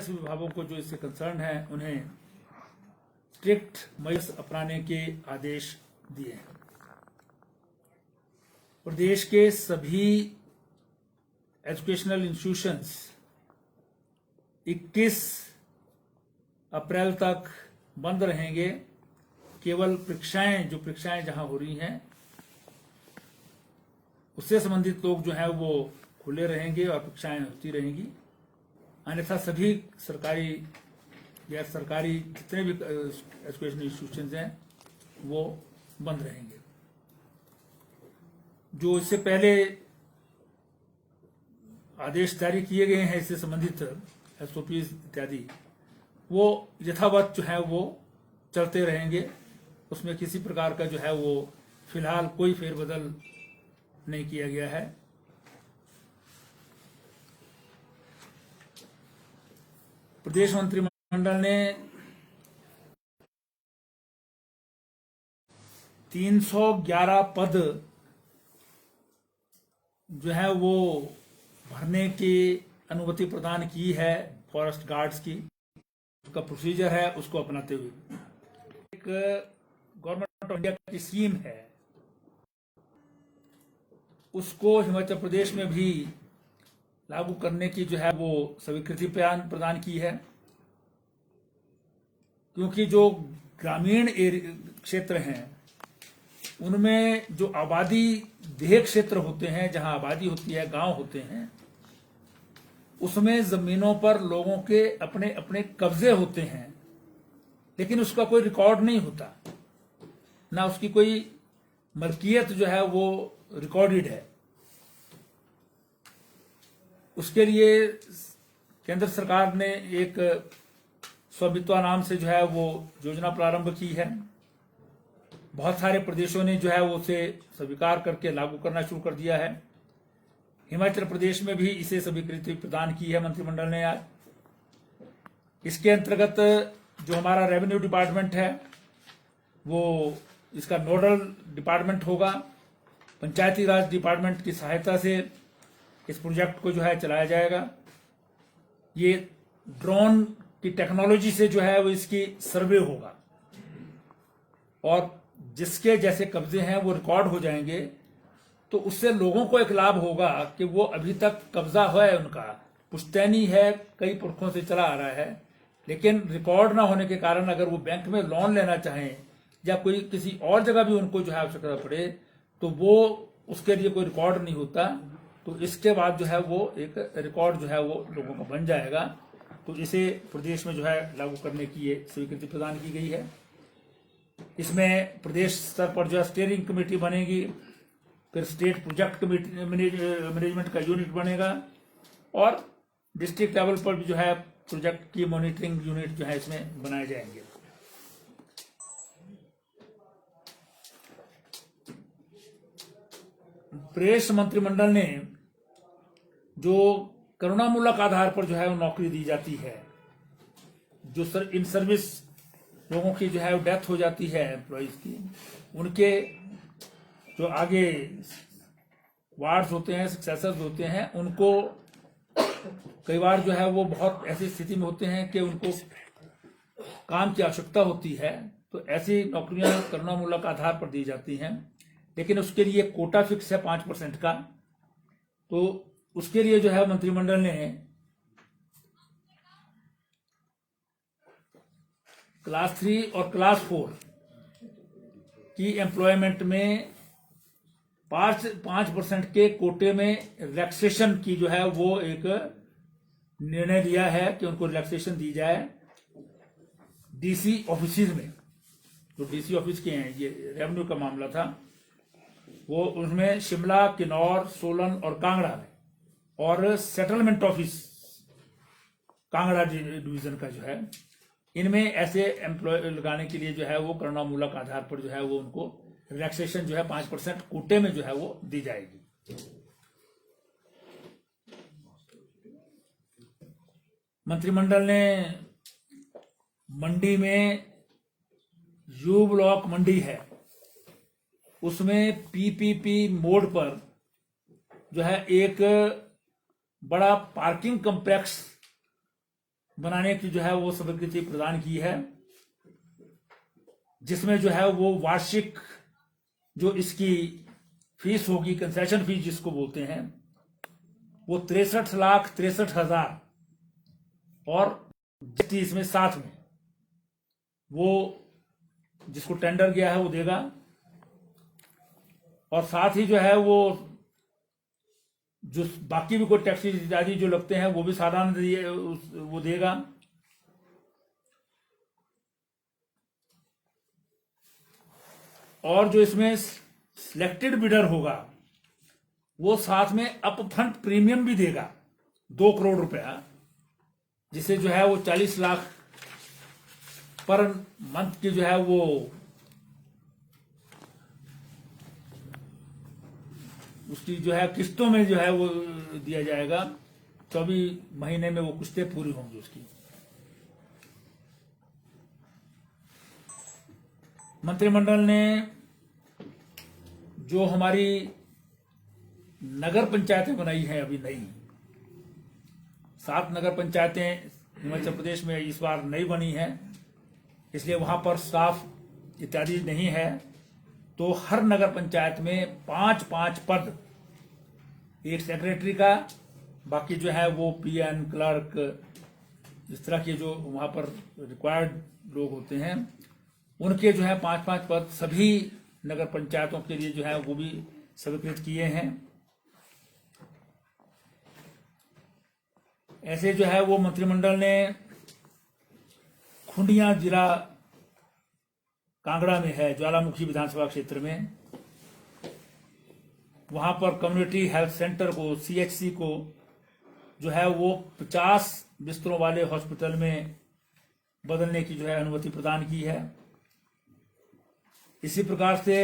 विभागों को जो इससे कंसर्न है उन्हें स्ट्रिक्ट मेजर्स अपनाने के आदेश दिए हैं। प्रदेश के सभी एजुकेशनल इंस्टीट्यूशंस 21 अप्रैल तक बंद रहेंगे। केवल परीक्षाएं जहां हो रही हैं उससे संबंधित लोग जो है वो खुले रहेंगे और परीक्षाएं होती रहेंगी। अन्यथा सभी सरकारी या सरकारी जितने भी एजुकेशनल इंस्टीट्यूशंस हैं वो बंद रहेंगे। जो इससे पहले आदेश जारी किए गए हैं इससे संबंधित एसओपी इत्यादि वो यथावत जो है वो चलते रहेंगे। उसमें किसी प्रकार का जो है वो फिलहाल कोई फेरबदल नहीं किया गया है। प्रदेश मंत्रिमंडल ने 311 पद जो है वो भरने की अनुमति प्रदान की है फॉरेस्ट गार्ड्स की। उसका प्रोसीजर है उसको अपनाते हुए एक गवर्नमेंट ऑफ इंडिया की स्कीम है उसको हिमाचल प्रदेश में भी लागू करने की जो है वो स्वीकृति प्रदान की है। क्योंकि जो ग्रामीण क्षेत्र हैं उनमें जो आबादी देह क्षेत्र होते हैं, जहां आबादी होती है, गांव होते हैं, उसमें जमीनों पर लोगों के अपने अपने कब्जे होते हैं, लेकिन उसका कोई रिकॉर्ड नहीं होता, ना उसकी कोई मलकियत जो है वो रिकॉर्डेड है। उसके लिए केंद्र सरकार ने एक स्वामित्व नाम से जो है वो योजना प्रारंभ की है। बहुत सारे प्रदेशों ने जो है वो उसे स्वीकार करके लागू करना शुरू कर दिया है। हिमाचल प्रदेश में भी इसे स्वीकृति प्रदान की है मंत्रिमंडल ने आज। इसके अंतर्गत जो हमारा रेवेन्यू डिपार्टमेंट है वो इसका नोडल डिपार्टमेंट होगा। पंचायती राज डिपार्टमेंट की सहायता से इस प्रोजेक्ट को जो है चलाया जाएगा। ये ड्रोन की टेक्नोलॉजी से जो है वो इसकी सर्वे होगा और जिसके जैसे कब्जे हैं वो रिकॉर्ड हो जाएंगे। तो उससे लोगों को एक लाभ होगा कि वो अभी तक कब्जा है, उनका पुश्तैनी है, कई पुरखों से चला आ रहा है, लेकिन रिकॉर्ड ना होने के कारण अगर वो बैंक में लोन लेना चाहें या कोई किसी और जगह भी उनको जो है आवश्यकता पड़े तो वो उसके लिए कोई रिकॉर्ड नहीं होता। तो इसके बाद जो है वो एक रिकॉर्ड जो है वो लोगों का बन जाएगा। तो इसे प्रदेश में जो है लागू करने की ये स्वीकृति प्रदान की गई है। इसमें प्रदेश स्तर पर जो है स्टीयरिंग कमेटी बनेगी, फिर स्टेट प्रोजेक्ट कमेटी मैनेजमेंट का यूनिट बनेगा और डिस्ट्रिक्ट लेवल पर भी जो है प्रोजेक्ट की मॉनिटरिंग यूनिट जो है इसमें बनाए जाएंगे। प्रदेश मंत्रिमंडल ने जो करुणामूलक आधार पर जो है वो नौकरी दी जाती है, जो इन सर्विस लोगों की जो है वो डेथ हो जाती है एम्प्लॉइज की, उनके जो आगे वार्ड्स होते हैं, सक्सेसर्स होते हैं, उनको कई बार जो है वो बहुत ऐसी स्थिति में होते हैं कि उनको काम की आवश्यकता होती है। तो ऐसी नौकरियां करुणामूलक आधार पर दी जाती हैं, लेकिन उसके लिए कोटा फिक्स है 5% का। तो उसके लिए जो है मंत्रिमंडल ने क्लास 3 और क्लास 4 की एम्प्लॉयमेंट में 5% के कोटे में रिलैक्सेशन की जो है वो एक निर्णय लिया है कि उनको रिलैक्सेशन दी जाए। डीसी ऑफिस में, जो डीसी ऑफिस के हैं, ये रेवेन्यू का मामला था, वो उनमें शिमला, किन्नौर, सोलन और कांगड़ा में, और सेटलमेंट ऑफिस कांगड़ा डिवीजन का जो है, इनमें ऐसे एम्प्लॉय लगाने के लिए जो है वो करुणामूलक आधार पर जो है वो उनको रिलैक्सेशन जो है 5% कोटे में जो है वो दी जाएगी। मंत्रिमंडल ने मंडी में यू ब्लॉक मंडी है, उसमें पीपीपी मोड पर जो है एक बड़ा पार्किंग कॉम्प्लेक्स बनाने की जो है वो स्वीकृति प्रदान की है, जिसमें जो है वो वार्षिक जो इसकी फीस होगी, कंसेशन फीस जिसको बोलते हैं, वो 63,63,000 और जीएसटी इसमें साथ में वो जिसको टेंडर गया है वो देगा। और साथ ही जो है वो जो बाकी भी कोई टैक्स इत्यादि जो लगते हैं वो भी साधारण वो देगा। और जो इसमें सिलेक्टेड बिडर होगा वो साथ में अपफ्रंट प्रीमियम भी देगा 2 करोड़ रुपया, जिसे जो है वो 40 लाख पर मंथ की जो है वो उसकी जो है किस्तों में जो है वो दिया जाएगा। 24 महीने में वो किस्तें पूरी होंगी उसकी। मंत्रिमंडल ने जो हमारी नगर पंचायतें बनाई हैं अभी नई, 7 नगर पंचायतें हिमाचल प्रदेश में इस बार नई बनी हैं, इसलिए वहां पर स्टाफ इत्यादि नहीं है, तो हर नगर पंचायत में 5-5 पद, एक सेक्रेटरी का, बाकी जो है वो पीएन, क्लर्क, इस तरह के जो वहां पर रिक्वायर्ड लोग होते हैं उनके जो है 5-5 पद सभी नगर पंचायतों के लिए जो है वो भी स्वीकृत किए हैं। ऐसे जो है वो मंत्रिमंडल ने खुंडिया जिला कांगड़ा में है, ज्वालामुखी विधानसभा क्षेत्र में, वहां पर कम्युनिटी हेल्थ सेंटर को, सीएचसी को जो है वो 50 बिस्तरों वाले हॉस्पिटल में बदलने की जो है अनुमति प्रदान की है। इसी प्रकार से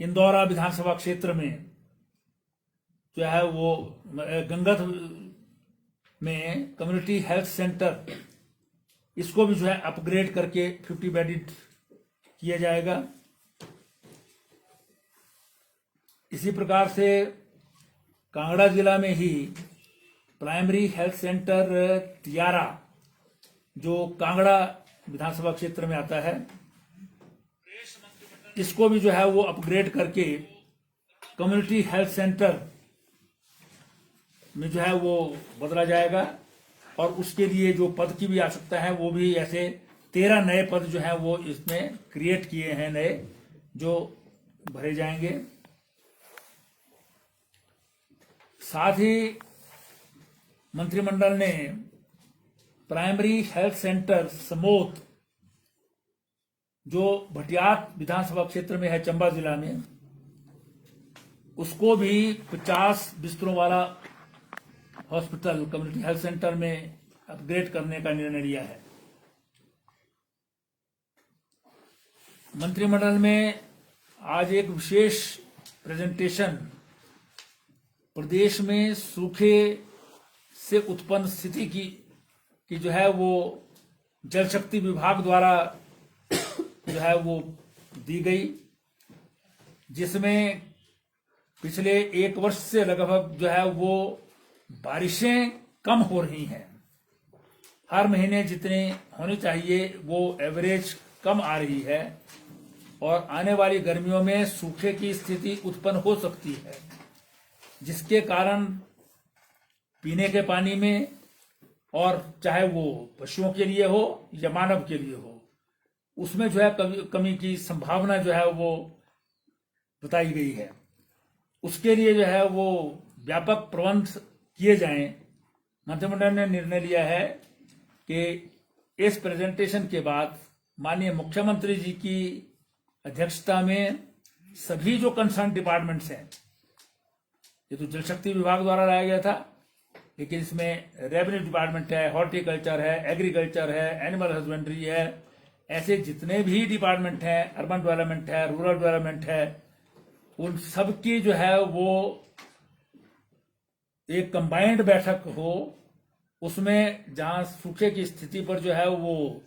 इंदौरा विधानसभा क्षेत्र में जो है वो गंगत में कम्युनिटी हेल्थ सेंटर, इसको भी जो है अपग्रेड करके 50 बेडेड किया जाएगा। इसी प्रकार से कांगड़ा जिला में ही प्राइमरी हेल्थ सेंटर तियारा, जो कांगड़ा विधानसभा क्षेत्र में आता है, इसको भी जो है वो अपग्रेड करके कम्युनिटी हेल्थ सेंटर में जो है वो बदला जाएगा। और उसके लिए जो पद की भी आवश्यकता है वो भी ऐसे 13 नए पद जो है वो इसमें क्रिएट किए हैं, नए जो भरे जाएंगे। साथ ही मंत्रिमंडल ने प्राइमरी हेल्थ सेंटर समोत, जो भटियात विधानसभा क्षेत्र में है चंबा जिला में, उसको भी 50 बिस्तरों वाला हॉस्पिटल कम्युनिटी हेल्थ सेंटर में अपग्रेड करने का निर्णय लिया है। मंत्रिमंडल में आज एक विशेष प्रेजेंटेशन प्रदेश में सूखे से उत्पन्न स्थिति की जो है वो जल शक्ति विभाग द्वारा जो है वो दी गई, जिसमें पिछले 1 वर्ष से लगभग जो है वो बारिशें कम हो रही हैं। हर महीने जितनी होनी चाहिए वो एवरेज कम आ रही है, और आने वाली गर्मियों में सूखे की स्थिति उत्पन्न हो सकती है, जिसके कारण पीने के पानी में, और चाहे वो पशुओं के लिए हो या मानव के लिए हो, उसमें जो है कमी की संभावना जो है वो बताई गई है। उसके लिए जो है वो व्यापक प्रबंध किए जाएं। मंत्रिमंडल ने निर्णय लिया है कि इस प्रेजेंटेशन के बाद माननीय मुख्यमंत्री जी की अध्यक्षता में सभी जो कंसर्न डिपार्टमेंट्स हैं, ये तो जल शक्ति विभाग द्वारा लाया गया था, लेकिन इसमें रेवेन्यू डिपार्टमेंट है, हॉर्टिकल्चर है, एग्रीकल्चर है, एनिमल हस्बेंड्री है, ऐसे जितने भी डिपार्टमेंट हैं, अर्बन डेवलपमेंट है, रूरल डेवलपमेंट है, उन सब की जो है वो एक कंबाइंड बैठक हो, उसमें जहां सूखे की स्थिति पर जो है वो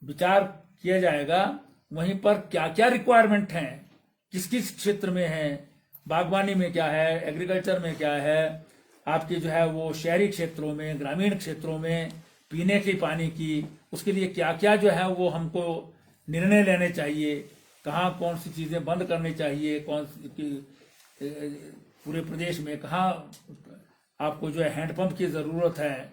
विचार किया जाएगा, वहीं पर क्या क्या रिक्वायरमेंट हैं, किस किस क्षेत्र में है, बागवानी में क्या है, एग्रीकल्चर में क्या है, आपके जो है वो शहरी क्षेत्रों में, ग्रामीण क्षेत्रों में पीने के पानी की, उसके लिए क्या क्या जो है वो हमको निर्णय लेने चाहिए, कहाँ कौन सी चीजें बंद करनी चाहिए, पूरे प्रदेश में कहाँ आपको जो है हैंडपंप की जरूरत है,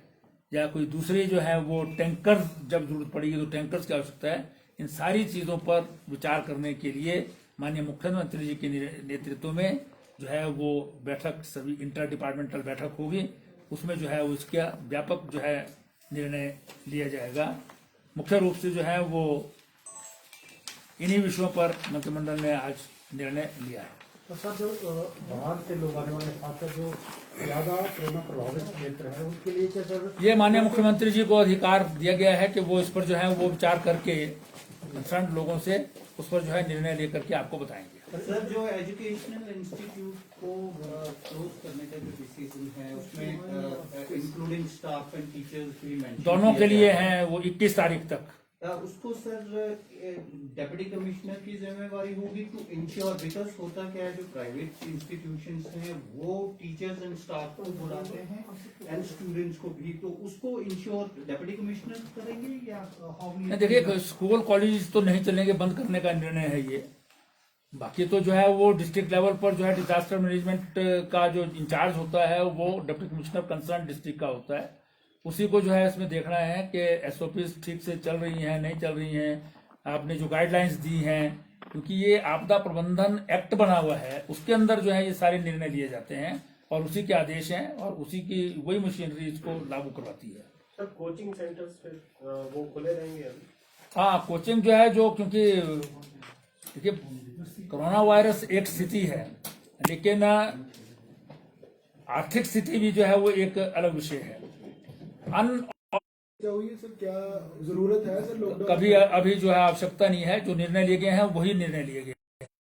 या कोई दूसरी जो है वो टैंकर जब जरूरत पड़ेगी तो टैंकर्स की आवश्यकता है। इन सारी चीजों पर विचार करने के लिए माननीय मुख्यमंत्री जी के नेतृत्व में जो है वो बैठक, सभी इंटर डिपार्टमेंटल बैठक होगी, उसमें जो है वो इसका व्यापक जो है निर्णय लिया जाएगा। मुख्य रूप से जो है वो इन्हीं विषयों पर मंत्रिमंडल ने आज निर्णय लिया है। तो सर, जो बाहर से लोग आने वाले, खासकर जो ज्यादा कोरोना प्रभावित क्षेत्र है, उनके लिए क्या सर? ये माननीय मुख्यमंत्री जी को अधिकार दिया गया है कि वो इस पर जो है वो विचार करके कंसर्न लोगों से उस पर जो है निर्णय लेकर के आपको बताएंगे। सर, जो एजुकेशनल इंस्टीट्यूट को क्लोज करने का जो डिसीजन है उसमें इंक्लूडिंग स्टाफ एंड टीचर्स भी मेंशन दोनों के लिए हैं वो 21 तारीख तक। उसको सर डेप्यूटी कमिश्नर की जिम्मेवारी होगी टू इंश्योर, बिकॉज होता क्या है जो प्राइवेट इंस्टीट्यूशंस हैं वो टीचर्स एंड स्टाफ को बुलाते हैं एंड स्टूडेंट्स को भी, तो उसको इंश्योर डेप्यूटी कमिश्नर करेंगे या हाउ? देखिए, स्कूल कॉलेज तो नहीं चलेंगे, बंद करने का निर्णय है ये। बाकी तो जो है वो डिस्ट्रिक्ट लेवल पर जो है डिजास्टर मैनेजमेंट का जो इंचार्ज होता है वो डिप्टी कमिश्नर कंसर्न डिस्ट्रिक्ट का होता है, उसी को जो है इसमें देखना है कि एसओपीज ठीक से चल रही हैं नहीं चल रही हैं, आपने जो गाइडलाइंस दी हैं, क्योंकि ये आपदा प्रबंधन एक्ट बना हुआ है, उसके अंदर जो है ये सारे निर्णय लिए जाते हैं और उसी के आदेश हैं और उसी की वही मशीनरी इसको लागू करवाती है। सर, कोचिंग सेंटर्स वो खुले रहेंगे अभी? हाँ, कोचिंग जो है, जो क्योंकि देखिए कोरोना वायरस एक स्थिति है, लेकिन आर्थिक स्थिति भी जो है वो एक अलग विषय है। क्या हुई सर, क्या जरूरत है सर लॉकडाउन? कभी अभी जो है आवश्यकता नहीं है, जो निर्णय लिए गए हैं वही निर्णय लिए गए।